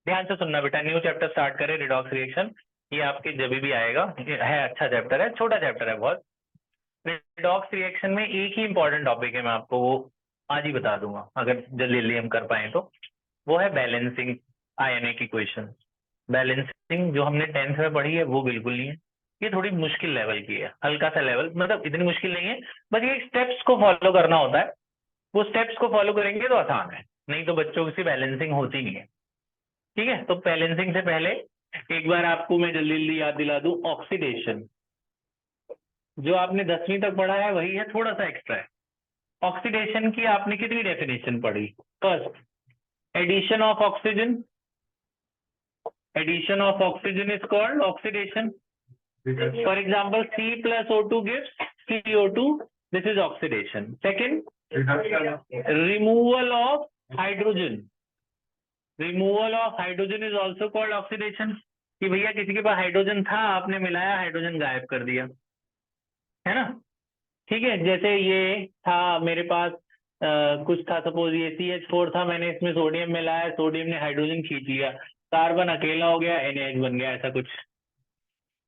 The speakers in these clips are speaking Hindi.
ध्यान से सुनना बेटा, न्यू चैप्टर स्टार्ट करें रिडॉक्स रिएक्शन, ये आपके जब भी आएगा, ये है अच्छा चैप्टर है, छोटा चैप्टर है बहुत। रिडॉक्स रिएक्शन में एक ही इंपॉर्टेंट टॉपिक है, मैं आपको वो आज ही बता दूंगा अगर जल्दी जल्दी हम कर पाए तो, वो है बैलेंसिंग आयनिक इक्वेशन। बैलेंसिंग जो हमने 10th में पढ़ी है वो बिल्कुल नहीं है, ये थोड़ी मुश्किल लेवल की है, हल्का सा लेवल, मतलब इतनी मुश्किल नहीं है, बस ये स्टेप्स को फॉलो करना होता है, वो स्टेप्स को फॉलो करेंगे तो आसान है, नहीं तो बच्चों की बैलेंसिंग होती नहीं है। ठीक है, तो बैलेंसिंग से पहले एक बार आपको मैं जल्दी जल्दी याद दिला दूं, ऑक्सीडेशन जो आपने 10वीं तक पढ़ा है वही है, थोड़ा सा एक्स्ट्रा है। ऑक्सीडेशन की आपने कितनी डेफिनेशन पढ़ी? First, addition of oxygen, addition of oxygen is called oxidation. For example, C plus O2 gives CO2, this is oxidation. Second, removal of hydrogen, removal of hydrogen is also called oxidation. कि भैया किसी के पास हाइड्रोजन था, आपने मिलाया, हाइड्रोजन गायब कर दिया, है ना? ठीक है, जैसे ये था मेरे पास कुछ था, सपोज ये CH4 था, मैंने इसमें सोडियम मिलाया, सोडियम ने हाइड्रोजन खींच लिया, कार्बन अकेला हो गया, NaH बन गया, ऐसा कुछ।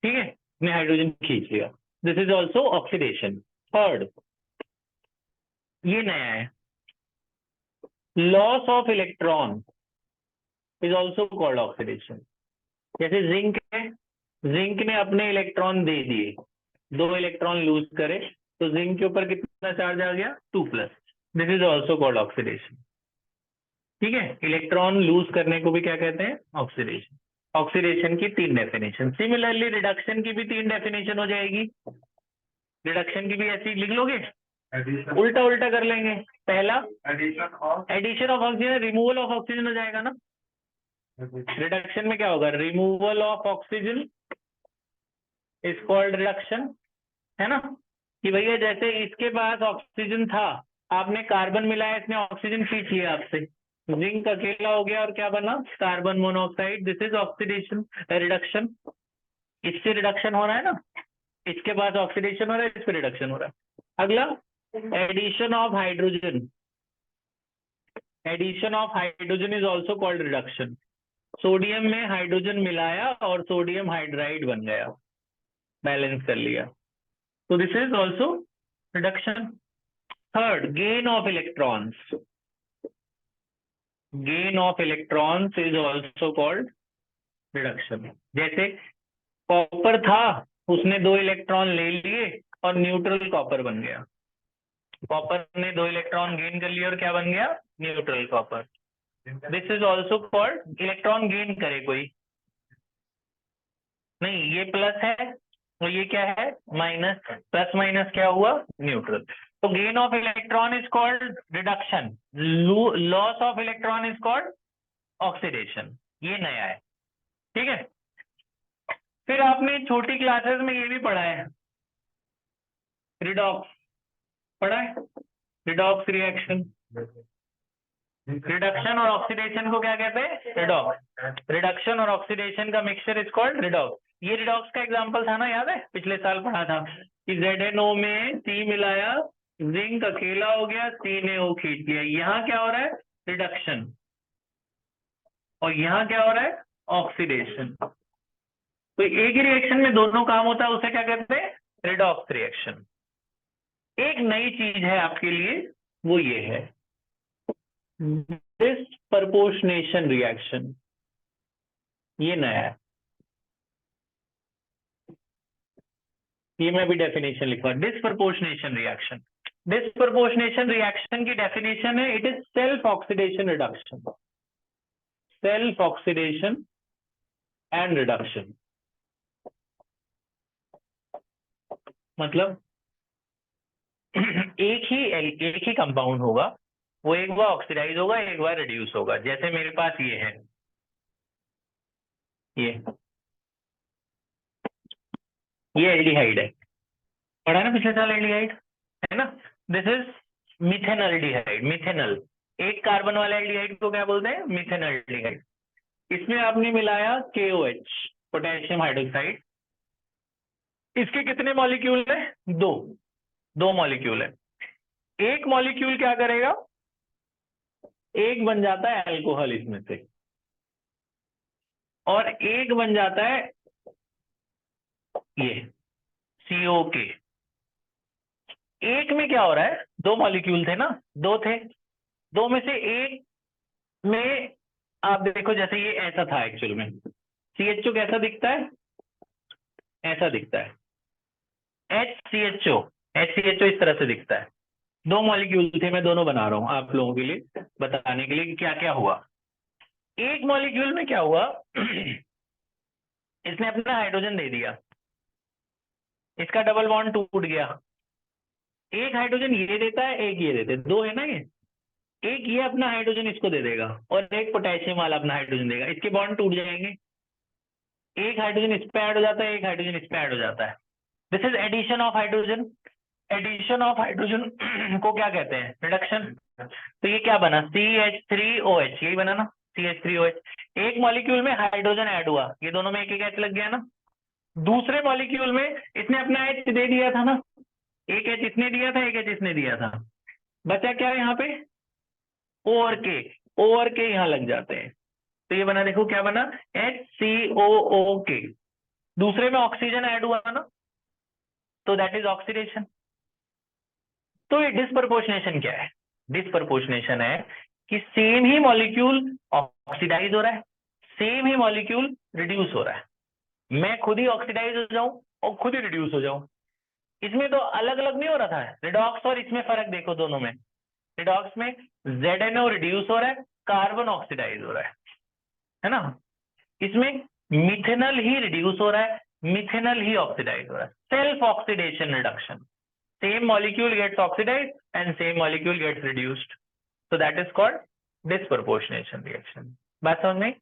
ठीक है, ने हाइड्रोजन खींच लिया, this is also oxidation. Third, ये नया है, loss of electron is also called oxidation. जैसे जिंक है, जिंक ने अपने इलेक्ट्रॉन दे दिए, 2 इलेक्ट्रॉन लूज करे, तो जिंक के ऊपर कितना चार्ज आ गया? 2+, this is also called oxidation. ठीक है, इलेक्ट्रॉन लूज करने को भी क्या कहते हैं? ऑक्सीडेशन। ऑक्सीडेशन की 3 डेफिनेशन। सिमिलरली रिडक्शन की भी 3 डेफिनेशन हो जाएगी, रिडक्शन की भी ऐसी लिख लोगे, उल्टा उल्टा कर लेंगे। पहला addition of oxygen, removal of oxygen हो जाएगा ना। रिडक्शन में क्या होगा? Removal of oxygen is called reduction, है ना? कि भैया जैसे इसके पास ऑक्सीजन था, आपने कार्बन मिलाया, इसने ऑक्सीजन खींच लिया आपसे, जिंक अकेला हो गया और क्या बना? Carbon monoxide, this is oxidation, reduction. इससे रिडक्शन हो रहा है ना, इसके पास ऑक्सीडेशन हो रहा है, इस पर रिडक्शन हो रहा है। अगला, addition of hydrogen, addition of hydrogen is also called reduction. Sodium में हाइड्रोजन मिलाया और सोडियम हाइड्राइड बन गया, बैलेंस कर लिया, तो this is also reduction. Third, gain of electrons, gain of electrons is also called reduction. जैसे कॉपर था, उसने 2 इलेक्ट्रॉन ले लिए और न्यूट्रल कॉपर बन गया, कॉपर ने 2 इलेक्ट्रॉन गेन कर लिया और क्या बन गया? Neutral copper, this is also called, electron gain करे कोई नहीं, ये प्लस है और ये क्या है? माइनस, प्लस माइनस क्या हुआ? न्यूट्रल। तो gain of electron is called reduction, loss of electron is called oxidation, ये नया है। ठीक है, फिर आपने छोटी क्लासेस में ये भी पढ़ा है, रिडॉक्स पढ़ा है, रिडॉक्स रिएक्शन। रिडक्शन और ऑक्सीडेशन को क्या कहते हैं? रिडॉक्स। रिडक्शन और ऑक्सीडेशन का मिक्सचर इज कॉल्ड रिडॉक्स। ये रिडॉक्स का एग्जांपल था ना, याद है? पिछले साल पढ़ा था कि ZnO में C मिलाया, जिंक अकेला हो गया, C ने O खींच लिया, यहाँ क्या हो रहा है? रिडक्शन, और यहाँ क्या हो रहा है? ऑक्सीडेशन। तो एक ही रिएक्शन में दोनों काम होता है, उसे क्या कहते हैं? Redox reaction. एक नई चीज है आपके लिए, वो ये है डिस्प्रपोर्शनेशन रिएक्शन, ये नया है, ये मैं भी डेफिनेशन लिखूंगा, डिस्प्रपोर्शनेशन रिएक्शन। डिस्प्रपोर्शनेशन रिएक्शन की डेफिनेशन है, it is self oxidation reduction, self oxidation and reduction. मतलब एक ही कंपाउंड होगा, वो एक बार ऑक्सीडाइज होगा, एक बार रिड्यूस होगा। जैसे मेरे पास ये है, ये एल्डिहाइड है, पढ़ा ना पिछले साल एल्डिहाइड, है ना? दिस इज मिथेनल्डिहाइड, मिथेनल, एक कार्बन वाले एल्डिहाइड को क्या बोलते हैं? मिथेनल्डिहाइड। इसमें आपने मिलाया KOH, पोटेशियम हाइड्रोक्साइड, इसके कितने मॉलिक्यूल है? 2 मॉलिक्यूल है। एक मॉलिक्यूल क्या करेगा? एक बन जाता है अल्कोहल इसमें से, और एक बन जाता है ये CO के। एक में क्या हो रहा है, दो मॉलिक्यूल थे ना, दो थे, दो में से एक में आप देखो जैसे ये ऐसा था एक्चुअल में, CHO कैसा दिखता है, ऐसा दिखता है, HCHO इस तरह से दिखता है। दो मॉलिक्यूल थे, मैं दोनों बना रहा हूं आप लोगों के लिए बताने के लिए कि क्या क्या हुआ। एक मॉलिक्यूल में क्या हुआ इसने अपना हाइड्रोजन दे दिया, इसका डबल बॉन्ड टूट गया, एक हाइड्रोजन ये देता है, एक ये देते, दो है ना ये, एक ये अपना हाइड्रोजन इसको दे देगा और एक पोटेशियम वाला अपना हाइड्रोजन देगा, इसके बॉन्ड टूट जाएंगे, एक हाइड्रोजन इस पे ऐड हो जाता है, एक हाइड्रोजन इस पे ऐड हो जाता है। This is addition of hydrogen. Addition of hydrogen को क्या कहते हैं, रिडक्शन। तो ये क्या बना, CH3OH, यही बना ना, CH3OH। एक मॉलिक्यूल में हाइड्रोजन ऐड हुआ, ये दोनों में एक एक H लग गया ना। दूसरे मॉलिक्यूल में इसने अपना H दे दिया था ना, एक H इसने दिया था, एक H इसने दिया था, बचा क्या यहाँ पे, O और K यहाँ लग जाते हैं। तो ये बना, देखो क्या बना, HCOOK। दूसरे में ऑक्सीजन ऐड हुआ ना, तो दैट इज ऑक्सीडेशन। तो ये डिस्प्रपोर्शनेशन क्या है, डिस्प्रपोर्शनेशन है कि सेम ही मॉलिक्यूल ऑक्सीडाइज हो रहा है, सेम ही मॉलिक्यूल रिड्यूस हो रहा है, मैं खुद ही ऑक्सीडाइज हो जाऊं और खुद ही रिड्यूस हो जाऊं। इसमें तो अलग अलग नहीं हो रहा था रिडॉक्स, और इसमें फर्क देखो दोनों में, रिडॉक्स में ZNO रिड्यूस हो रहा है, कार्बन ऑक्सीडाइज हो रहा है ना। इसमें मिथेनल ही रिड्यूस हो रहा है, मिथेनल ही ऑक्सीडाइज हो रहा है, self oxidation reduction. Same molecule gets oxidized and same molecule gets reduced. So that is called disproportionation reaction. बात समझ में?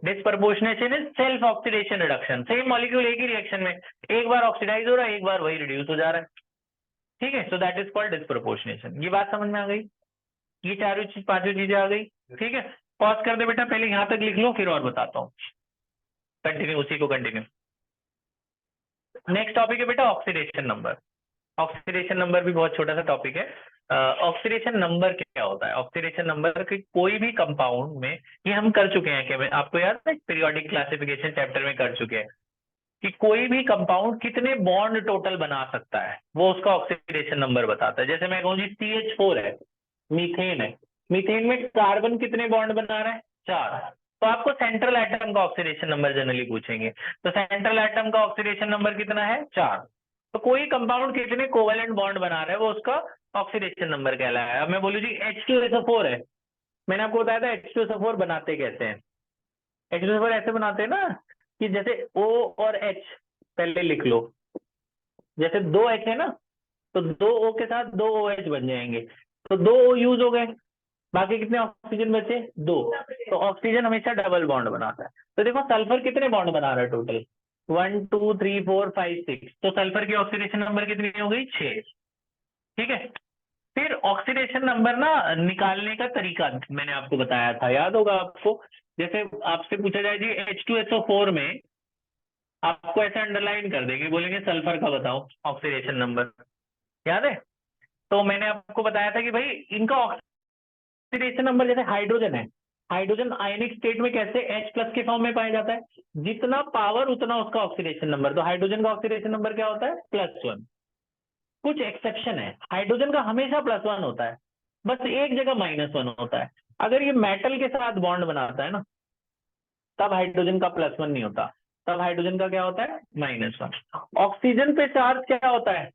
Disproportionation is self oxidation reduction. Same molecule एक ही रिएक्शन में एक बार ऑक्सीडाइज हो रहा है, एक बार वही रिड्यूस हो जा रहा है, ठीक है। So that is called disproportionation. ये बात समझ में आ गई, ये चारों चीज पांचों चीजें आ गई, ठीक है। पॉज कर दे बेटा, पहले यहां तक लिख लो फिर और बताता हूँ, कंटिन्यू उसी को कंटिन्यू। नेक्स्ट टॉपिक है बेटा ऑक्सीडेशन नंबर। ऑक्सीडेशन नंबर भी बहुत छोटा सा टॉपिक है। ऑक्सीडेशन नंबर क्या होता है, ऑक्सीडेशन नंबर की कोई भी कंपाउंड में, ये हम कर चुके हैं क्या, आपको याद है पीरियोडिक क्लासिफिकेशन चैप्टर में कर चुके हैं कि कोई भी कंपाउंड कितने बॉन्ड टोटल बना सकता है वो उसका ऑक्सीडेशन नंबर बताता है। जैसे मैं कहूँ जी CH4 है, मीथेन है, मीथेन में कार्बन कितने बॉन्ड बना रहा है, 4, तो आपको सेंट्रल एटम का ऑक्सीडेशन नंबर जनरली पूछेंगे, तो सेंट्रल एटम का ऑक्सीडेशन नंबर कितना है, 4। तो कोई कंपाउंड कितने कोवेलेंट बॉन्ड बना रहा है वो उसका ऑक्सीडेशन नंबर कहलाया है। अब मैं बोलूँ जी H2SO4 है, मैंने आपको बताया था H2SO4 बनाते कैसे हैं। H2SO4 ऐसे बनाते हैं ना कि जैसे O और H पहले लिख लो, जैसे 2 H है ना, तो 2 O के साथ 2 OH बन जाएंगे, तो 2 O यूज हो गए, बाकी कितने ऑक्सीजन बचे, 2। तो ऑक्सीजन हमेशा डबल बॉन्ड बनाता है। तो देखो सल्फर कितने बॉन्ड बना रहा है टोटल, 1 2 3 4 5 6, तो सल्फर की ऑक्सीडेशन नंबर कितनी हो गई, 6, ठीक है। फिर ऑक्सीडेशन नंबर ना निकालने का तरीका मैंने आपको बताया था, याद होगा आपको। जैसे आपसे पूछा जाए जी H2SO4 में, आपको ऐसे अंडरलाइन कर देंगे, बोलेंगे सल्फर का बताओ ऑक्सीडेशन नंबर, याद है। तो मैंने आपको बताया था कि भाई इनका ऑक्सीडेशन नंबर, जैसे हाइड्रोजन है, हाइड्रोजन आयनिक स्टेट में कैसे H+ के फॉर्म में पाया जाता है, जितना पावर उतना उसका ऑक्सीडेशन नंबर, तो हाइड्रोजन का ऑक्सीडेशन नंबर क्या होता है, +1। कुछ एक्सेप्शन है, हाइड्रोजन का हमेशा +1 होता है, बस एक जगह -1 होता है। अगर ये मेटल के साथ बॉन्ड बनाता है ना, तब हाइड्रोजन का +1 नहीं होता, तब हाइड्रोजन का क्या होता है, -1। ऑक्सीजन पे चार्ज क्या होता है,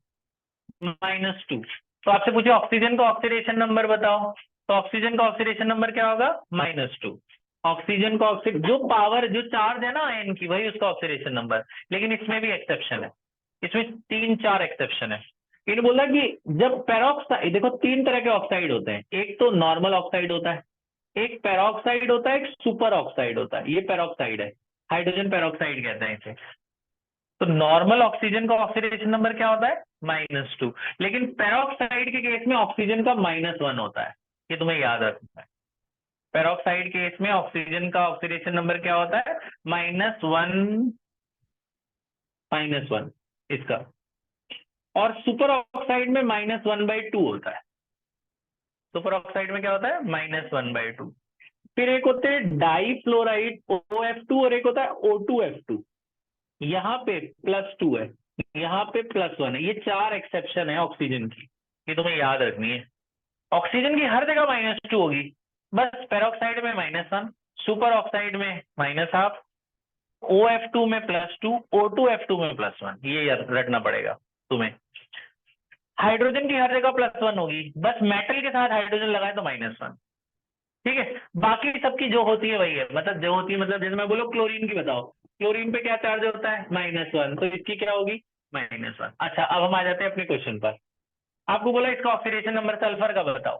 -2। तो आपसे पूछे ऑक्सीजन का ऑक्सीडेशन नंबर बताओ, तो ऑक्सीजन का ऑक्सीडेशन नंबर क्या होगा, -2। ऑक्सीजन का जो पावर जो चार्ज है ना आयन की, वही उसका ऑक्सीडेशन नंबर। लेकिन इसमें भी एक्सेप्शन है, इसमें 3-4 एक्सेप्शन है। इन्होंने बोला कि जब पेरोक्साइड, देखो 3 तरह के ऑक्साइड होते हैं, एक तो नॉर्मल ऑक्साइड होता है, एक पेरोक्साइड होता है, एक सुपर ऑक्साइड होता है, ये पेरोक्साइड है, हाइड्रोजन पेरोक्साइड कहते हैं इसे। तो नॉर्मल ऑक्सीजन का ऑक्सीडेशन नंबर क्या होता है, -2, लेकिन पेरोक्साइड के केस में ऑक्सीजन का -1 होता है, ये तुम्हें याद रखना है। पेरोक्साइड केस में ऑक्सीजन का ऑक्सीडेशन नंबर क्या होता है, -1 इसका, और सुपर ऑक्साइड में -1/2 होता है। सुपर ऑक्साइड में क्या होता है, -1/2। फिर एक होते हैं डाई फ्लोराइड OF2 और एक होता है O2F2। यहाँ पे +2 है, यहाँ पे +1 है। ये 4 एक्सेप्शन है ऑक्सीजन की, ये तुम्हें याद रखनी है। ऑक्सीजन की हर जगह -2 होगी, बस पेरोक्साइड में -1, सुपर ऑक्साइड में -12, OF2 में +2, O2F2 में +1, ये याद रखना पड़ेगा तुम्हें। हाइड्रोजन की हर जगह +1 होगी, बस मेटल के साथ हाइड्रोजन लगाए तो -1। ठीक है, बाकी सबकी जो होती है वही है, मतलब जो होती है, मतलब जैसे मैं बोलो क्लोरीन की बताओ, क्लोरीन पे क्या चार्ज होता है -1, तो इसकी क्या होगी -1। अच्छा, अब हम आ जाते हैं अपने क्वेश्चन पर। आपको बोला इसका ऑक्सीडेशन नंबर सल्फर का बताओ,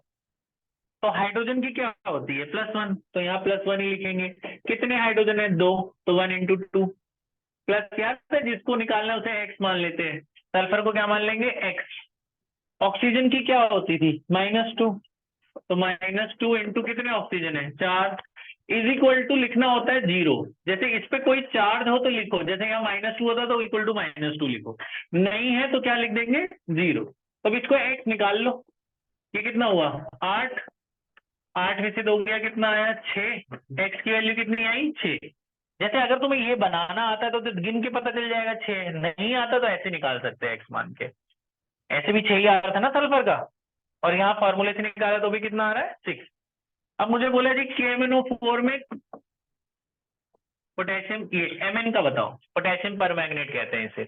तो हाइड्रोजन की क्या होती है +1, तो यहाँ +1 ही लिखेंगे। कितने हाइड्रोजन है 2, तो 1 × 2 प्लस क्या है, जिसको निकालना है उसे x मान लेते हैं, सल्फर को क्या मान लेंगे x। ऑक्सीजन की क्या होती थी -2, तो -2 × कितने ऑक्सीजन है 4, = लिखना होता है 0। जैसे इस पे कोई चार्ज हो तो लिखो, जैसे यहाँ -2 होता तो =-2 लिखो, नहीं है तो क्या लिख देंगे 0। तो अब इसको x निकाल लो, ये कितना हुआ 8, 8 में से 2 गया कितना आया 6, x की वैल्यू कितनी आई 6। जैसे अगर तुम्हें ये बनाना आता है तो गिन के पता चल जाएगा 6, नहीं आता तो ऐसे निकाल सकते हैं x मान के। ऐसे भी 6 ही आ रहा था ना सल्फर का, और यहाँ फॉर्मूले से निकाला तो भी कितना आ रहा है 6। अब मुझे बोला जी KMnO4 में पोटेशियम, ये Mn का बताओ, पोटेशियम परमैंगनेट कहते हैं इसे,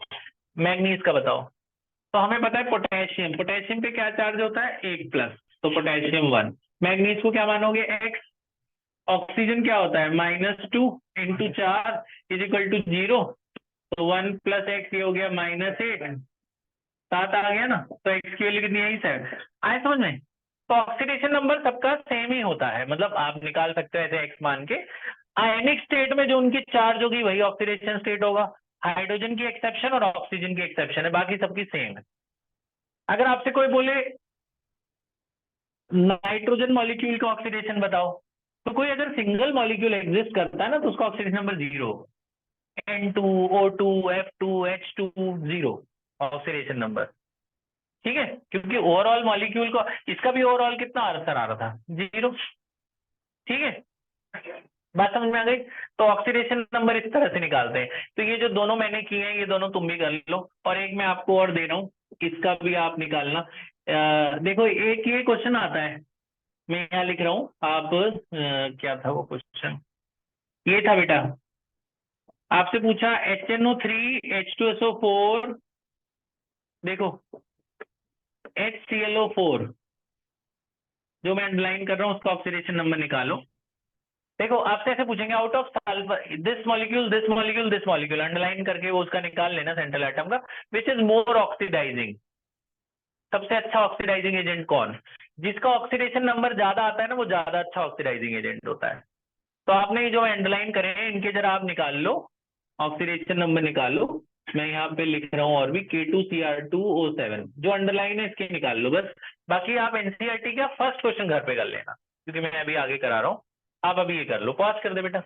मैंगनीज का बताओ। तो हमें पता है पोटेशियम, पोटेशियम पे क्या चार्ज होता है 1+, तो पोटेशियम 1। मैंगनीज को क्या मानोगे x। ऑक्सीजन क्या होता है -2 × 4 = 0, तो 1 + x ये हो गया -8, 7 आ गया ना, तो x की वैल्यू कितनी आई 7। आए समझ में? तो ऑक्सीडेशन नंबर सबका सेम ही होता है, मतलब आप निकाल सकते हो ऐसे x मान के। आयनिक स्टेट में जो उनकी चार्ज होगी वही ऑक्सीडेशन स्टेट होगा। हाइड्रोजन की एक्सेप्शन और ऑक्सीजन की एक्सेप्शन है, बाकी सबकी सेम है। अगर आपसे कोई बोले नाइट्रोजन मॉलिक्यूल का ऑक्सीडेशन बताओ, तो कोई अगर सिंगल मॉलिक्यूल एग्जिस्ट करता है ना तो उसका oxidation number 0, N2, O2, F2, H2, 0 oxidation number. ठीक है, क्योंकि ओवरऑल मॉलिक्यूल को, इसका भी ओवरऑल कितना आंसर आ रहा था 0। ठीक है, बात समझ में आ गई? तो ऑक्सीडेशन नंबर इस तरह से निकालते हैं। तो ये जो दोनों मैंने किए हैं ये दोनों तुम भी कर लो, और एक मैं आपको और दे रहा हूँ, इसका भी आप निकालना। देखो एक ये क्वेश्चन आता है, मैं यहाँ लिख रहा हूँ, आप क्या था वो क्वेश्चन, ये था बेटा, आपसे पूछा HNO3 H2SO4, देखो HClO4 जो मैं अंडरलाइन कर रहा हूँ उसका ऑक्सीडेशन नंबर निकालो। देखो आपसे ऐसे पूछेंगे out of sulphur this molecule this molecule this molecule, underline करके वो उसका निकाल लेना सेंट्रल एटम का, विच इज मोर ऑक्सीडाइजिंग। सबसे अच्छा ऑक्सीडाइजिंग एजेंट कौन? जिसका ऑक्सीडेशन नंबर ज्यादा आता है ना वो ज्यादा अच्छा ऑक्सीडाइजिंग एजेंट होता है। तो आपने ये जो अंडरलाइन करे हैं इनके जरा आप निकाल लो, ऑक्सीडेशन नंबर निकालो। मैं यहाँ पे लिख रहा हूँ और भी K2Cr2O7, जो अंडरलाइन है इसके निकाल लो बस। बाकी आप NCERT का फर्स्ट क्वेश्चन घर पे कर लेना, क्योंकि मैं अभी आगे करा रहा हूँ। आप अभी ये कर लो, पॉज कर दे बेटा।